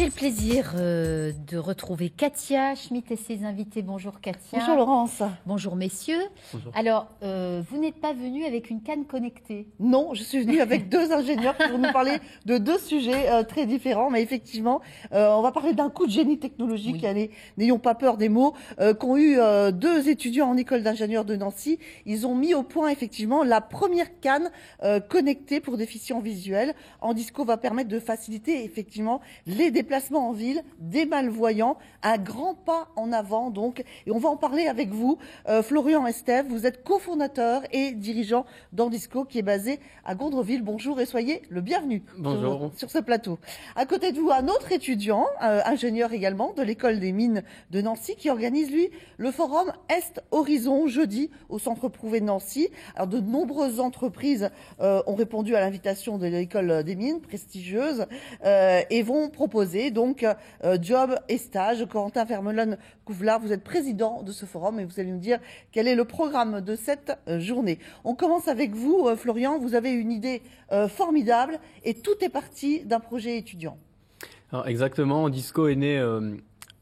J'ai le plaisir de retrouver Katia Schmitt et ses invités. Bonjour Katia. Bonjour Laurence. Bonjour messieurs. Bonjour. Alors, vous n'êtes pas venu avec une canne connectée? Non, je suis venue avec deux ingénieurs pour nous parler de deux sujets très différents. Mais effectivement, on va parler d'un coup de génie technologique. Oui. Allez, n'ayons pas peur des mots. Qu'ont eu deux étudiants en école d'ingénieurs de Nancy. Ils ont mis au point effectivement la première canne connectée pour déficients visuels. Andisco va permettre de faciliter effectivement les déplacements en ville des malvoyants, un grand pas en avant donc, et on va en parler avec vous. Florian Estève, vous êtes cofondateur et dirigeant d'Andisco qui est basé à Gondreville. Bonjour et soyez le bienvenu. Bonjour. Sur ce plateau. À côté de vous, un autre étudiant, ingénieur également de l'école des mines de Nancy qui organise lui le forum Est Horizon jeudi au centre Prouvé de Nancy. Alors de nombreuses entreprises ont répondu à l'invitation de l'école des mines prestigieuse et vont proposer donc job et stage. Corentin Vermeulen-Couvlar, vous êtes président de ce forum et vous allez nous dire quel est le programme de cette journée. On commence avec vous, Florian. Vous avez une idée formidable et tout est parti d'un projet étudiant. Alors exactement, Andisco est né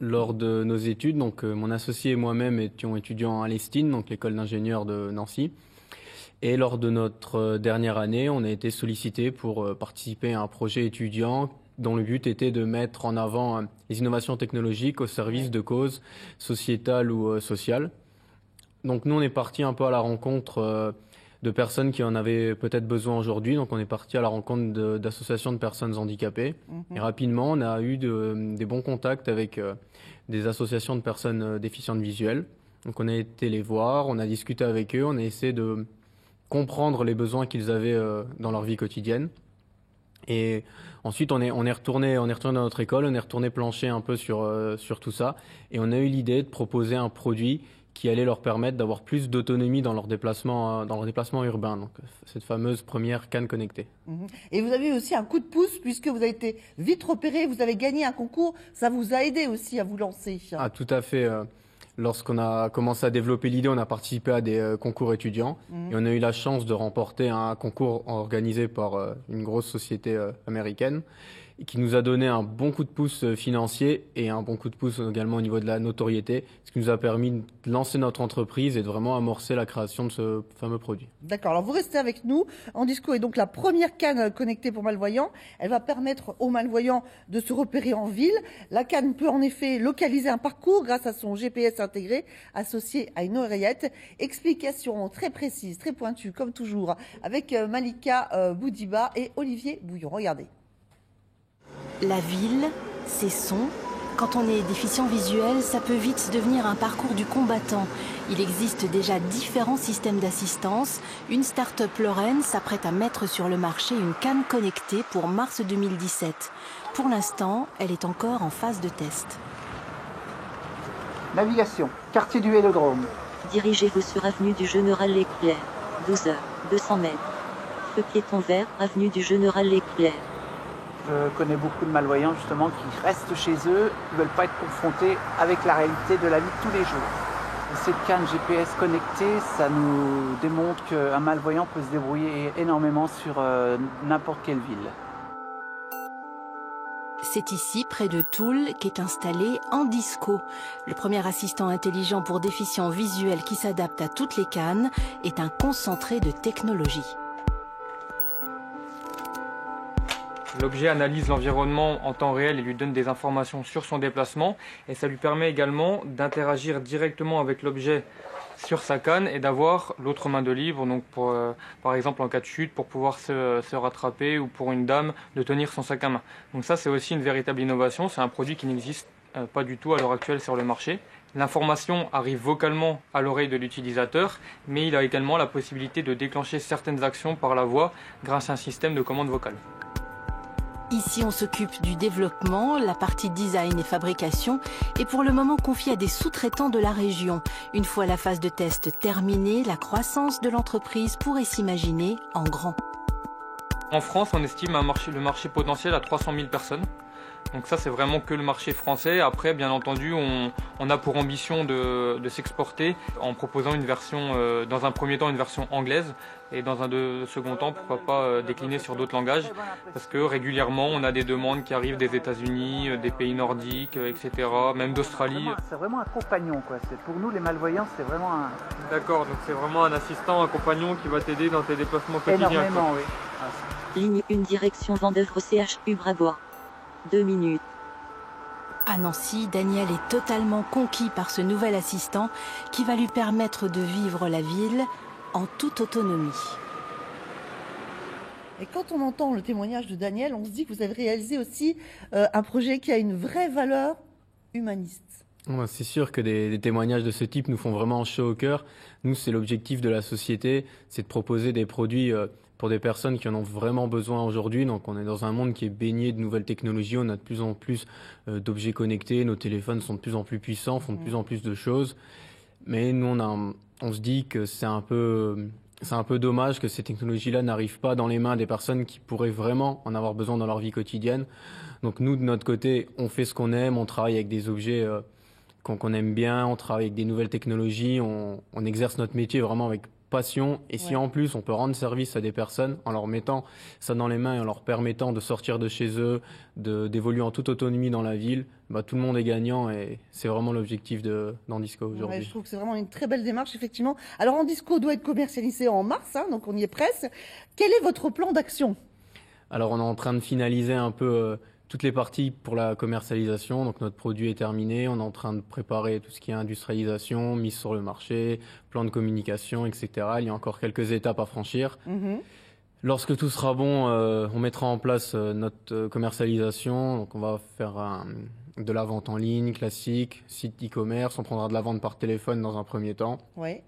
lors de nos études. Donc mon associé et moi-même étions étudiants à l'ESTIN, donc l'école d'ingénieurs de Nancy. Et lors de notre dernière année, on a été sollicité pour participer à un projet étudiant dont le but était de mettre en avant les innovations technologiques au service de causes sociétales ou sociales. Donc nous, on est parti un peu à la rencontre de personnes qui en avaient peut-être besoin aujourd'hui. Donc on est parti à la rencontre d'associations de personnes handicapées. Et rapidement, on a eu des bons contacts avec des associations de personnes déficientes visuelles. Donc on a été les voir, on a discuté avec eux, on a essayé de comprendre les besoins qu'ils avaient dans leur vie quotidienne. Et ensuite, on est retourné dans notre école, on est retourné plancher un peu sur tout ça. Et on a eu l'idée de proposer un produit qui allait leur permettre d'avoir plus d'autonomie dans leur déplacement urbain. Donc, cette fameuse première canne connectée. Et vous avez eu aussi un coup de pouce puisque vous avez été vite repéré, vous avez gagné un concours. Ça vous a aidé aussi à vous lancer. Ah, tout à fait. Lorsqu'on a commencé à développer l'idée, on a participé à des concours étudiants et on a eu la chance de remporter un concours organisé par une grosse société américaine qui nous a donné un bon coup de pouce financier et un bon coup de pouce également au niveau de la notoriété, ce qui nous a permis de lancer notre entreprise et de vraiment amorcer la création de ce fameux produit. D'accord, alors vous restez avec nous. Andisco est donc la première canne connectée pour malvoyants. Elle va permettre aux malvoyants de se repérer en ville. La canne peut en effet localiser un parcours grâce à son GPS intégré associé à une oreillette. Explication très précise, très pointue comme toujours avec Malika Boudiba et Olivier Bouillon. Regardez. La ville, ses sons. Quand on est déficient visuel, ça peut vite devenir un parcours du combattant. Il existe déjà différents systèmes d'assistance. Une start-up lorraine s'apprête à mettre sur le marché une canne connectée pour mars 2017. Pour l'instant, elle est encore en phase de test. Navigation, quartier du Vélodrome. Dirigez-vous sur avenue du Général Leclerc, 12h, 200 mètres. Feu piéton vert, avenue du Général Leclerc. Je connais beaucoup de malvoyants justement qui restent chez eux, qui ne veulent pas être confrontés avec la réalité de la vie de tous les jours. Et cette canne GPS connectée, ça nous démontre qu'un malvoyant peut se débrouiller énormément sur n'importe quelle ville. C'est ici, près de Toul, qu'est installé Andisco. Le premier assistant intelligent pour déficients visuels qui s'adapte à toutes les cannes est un concentré de technologie. L'objet analyse l'environnement en temps réel et lui donne des informations sur son déplacement et ça lui permet également d'interagir directement avec l'objet sur sa canne et d'avoir l'autre main de libre, donc pour, par exemple en cas de chute, pour pouvoir se rattraper ou pour une dame de tenir son sac à main. Donc ça c'est aussi une véritable innovation, c'est un produit qui n'existe pas du tout à l'heure actuelle sur le marché. L'information arrive vocalement à l'oreille de l'utilisateur, mais il a également la possibilité de déclencher certaines actions par la voix grâce à un système de commande vocale. Ici, on s'occupe du développement, la partie design et fabrication est pour le moment confiée à des sous-traitants de la région. Une fois la phase de test terminée, la croissance de l'entreprise pourrait s'imaginer en grand. En France, on estime le marché potentiel à 300 000 personnes. Donc ça, c'est vraiment que le marché français. Après, bien entendu, on a pour ambition de s'exporter en proposant une version, dans un premier temps, une version anglaise. Et dans un second temps, pourquoi pas décliner sur d'autres langages. Parce que régulièrement, on a des demandes qui arrivent des États-Unis, des pays nordiques, etc., même d'Australie. C'est vraiment un compagnon, quoi. Pour nous, les malvoyants, c'est vraiment un... D'accord, donc c'est vraiment un assistant, un compagnon qui va t'aider dans tes déplacements quotidiens. Énormément, oui. Ligne 1 direction Vendeuvre CHU Brabois. 2 minutes. À Nancy, Daniel est totalement conquis par ce nouvel assistant qui va lui permettre de vivre la ville en toute autonomie. Et quand on entend le témoignage de Daniel, on se dit que vous avez réalisé aussi un projet qui a une vraie valeur humaniste. C'est sûr que des témoignages de ce type nous font vraiment chaud au cœur. Nous, c'est l'objectif de la société, c'est de proposer des produits pour des personnes qui en ont vraiment besoin aujourd'hui. Donc on est dans un monde qui est baigné de nouvelles technologies, on a de plus en plus d'objets connectés, nos téléphones sont de plus en plus puissants, font de plus en plus de choses. Mais nous, on se dit que c'est un peu dommage que ces technologies-là n'arrivent pas dans les mains des personnes qui pourraient vraiment en avoir besoin dans leur vie quotidienne. Donc nous, de notre côté, on fait ce qu'on aime, on travaille avec des objets qu'on aime bien, on travaille avec des nouvelles technologies, on exerce notre métier vraiment avec passion. Et si en plus on peut rendre service à des personnes en leur mettant ça dans les mains et en leur permettant de sortir de chez eux, d'évoluer en toute autonomie dans la ville, tout le monde est gagnant et c'est vraiment l'objectif d'Andisco aujourd'hui. Ouais, je trouve que c'est vraiment une très belle démarche, effectivement. Alors Andisco doit être commercialisé en mars, donc on y est presque. Quel est votre plan d'action? Alors on est en train de finaliser un peu toutes les parties pour la commercialisation. Donc notre produit est terminé, on est en train de préparer tout ce qui est industrialisation, mise sur le marché, plan de communication, etc. Il y a encore quelques étapes à franchir. Lorsque tout sera bon, on mettra en place notre commercialisation. Donc on va faire de la vente en ligne classique, site e-commerce, on prendra de la vente par téléphone dans un premier temps. Ouais.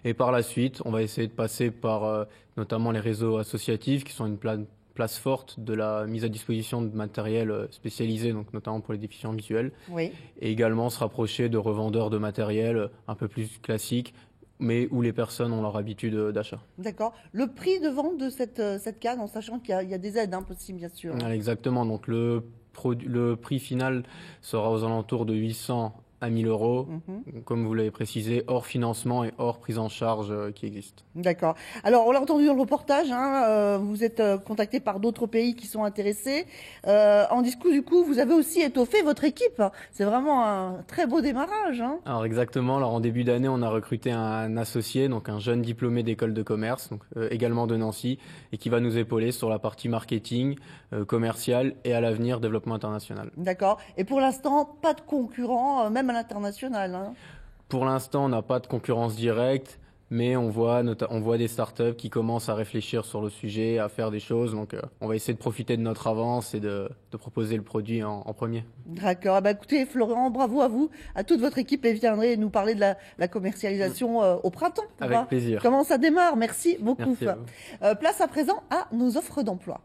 Et par la suite, on va essayer de passer par notamment les réseaux associatifs qui sont une place forte de la mise à disposition de matériel spécialisé, donc notamment pour les déficients visuels. Oui. Et également se rapprocher de revendeurs de matériel un peu plus classiques, mais où les personnes ont leur habitude d'achat. D'accord. Le prix de vente de cette canne, en sachant qu'il y a des aides possibles, bien sûr. Exactement. Donc le prix final sera aux alentours de 800 à 1000 euros, comme vous l'avez précisé, hors financement et hors prise en charge qui existe. D'accord. Alors, on l'a entendu dans le reportage, vous êtes contacté par d'autres pays qui sont intéressés. Andisco, du coup, vous avez aussi étoffé votre équipe. C'est vraiment un très beau démarrage. Alors exactement. Alors en début d'année, on a recruté un associé, donc un jeune diplômé d'école de commerce, donc également de Nancy, et qui va nous épauler sur la partie marketing, commercial et à l'avenir développement international. D'accord. Et pour l'instant, pas de concurrents, même à l'international. Pour l'instant, on n'a pas de concurrence directe, mais on voit des startups qui commencent à réfléchir sur le sujet, à faire des choses. Donc, on va essayer de profiter de notre avance et de proposer le produit en premier. D'accord. Écoutez, Florent, bravo à vous, à toute votre équipe, et viendrez nous parler de la commercialisation au printemps. Avec plaisir. Comment ça démarre? Merci beaucoup. Merci à vous. Place à présent à nos offres d'emploi.